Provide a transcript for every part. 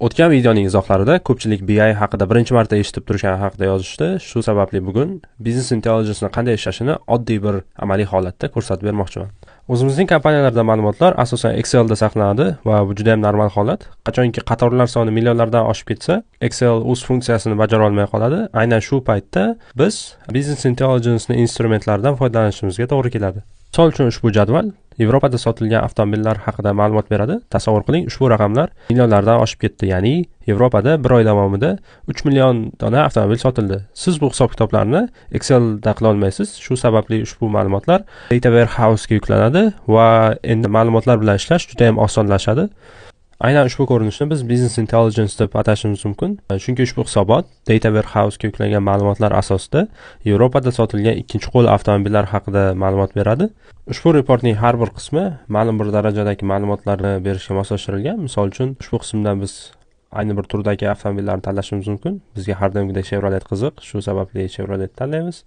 O'tgan videoning izohlarida ko'pchilik BI haqida birinchi marta eshitib turishgani haqida yozishdi. Shu sababli bugun Business Intelligence ni qanday ishlashini oddiy bir amaliy holatda ko'rsatib bermoqchiman. O'zimizning kompaniyalarda ma'lumotlar asosan Excel da saqlanadi va bu juda ham normal holat. Qachonki qatorlar soni millionlardan oshib ketsa, Excel o'z funksiyasini bajara olmay qoladi. Aynan shu paytda biz Business Intelligence ni instrumentlaridan foydalanishimizga to'g'ri keladi. Misol uchun ushbu jadval Yevropada sotilgan avtomobillar haqida ma'lumot beradi. Tasavvur qiling, ushbu raqamlar millionlardan oshib ketdi. Ya'ni Yevropada bir oy davomida 3 million dona avtomobil sotildi. Siz bu hisob-kitoblarni Excelda qila olmaysiz. Shu sababli ushbu ma'lumotlar Data Warehouse ga yuklanadi va endi ma'lumotlar bilan ishlash juda ham osonlashadi. Aynan ushbu ko'rinishni biz Business Intelligence deb atashimiz mumkin. Chunki ushbu hisobot Data Warehouse ga yuklangan ma'lumotlar asosida Yevropada sotilgan ikkinchi qo'l avtomobillar haqida ma'lumot beradi. Ushbu reportning har bir qismi ma'lum bir darajadagi ma'lumotlarni berishga moslashtirilgan. Misol uchun ushbu qismdan biz ayni bir turdagi avtomobillarni tanlashimiz mumkin. Bizga har doimgidek Chevrolet qiziq, shu sababli Chevrolet tanlaymiz.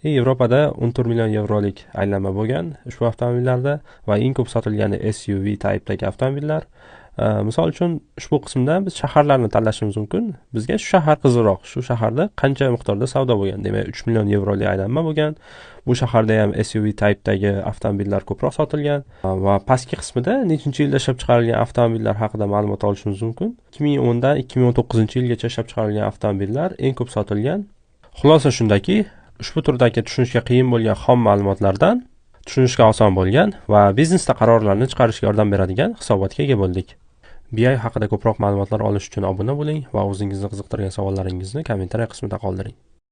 Yevropada 14 million yevrolik aylanma bo'lgan ushbu avtomobillarda va eng ko'p sotilgani SUV typdagi avtomobillar. Misol uchun ushbu qismdan biz shaharlarni tanlashimiz mumkin. Bizga shu shahar qiziqroq. Shu shaharda qancha miqdorda savdo bo'lgan? Demak, 3 million yevrolik aylanma bo'lgan. Bu shaharda ham SUV typdagi avtomobillar ko'proq sotilgan va pastki qismida nechinchi yilda ishlab chiqarilgan avtomobillar haqida ma'lumot olishimiz mumkin. 2010 dan 2019-yilgacha ishlab chiqarilgan avtomobillar eng ko'p sotilgan. Xulosa shundaki, ushbu turdagi tushunishga qiyin bo'lgan xom ma'lumotlardan tushunishga oson bo'lgan va biznesda qarorlarni chiqarishga yordam beradigan hisobotga ega bo'ldik. BI haqida ko'proq ma'lumotlar olish uchun obuna bo'ling va o'zingizni qiziqtirgan savollaringizni kommentariy qismida qoldiring.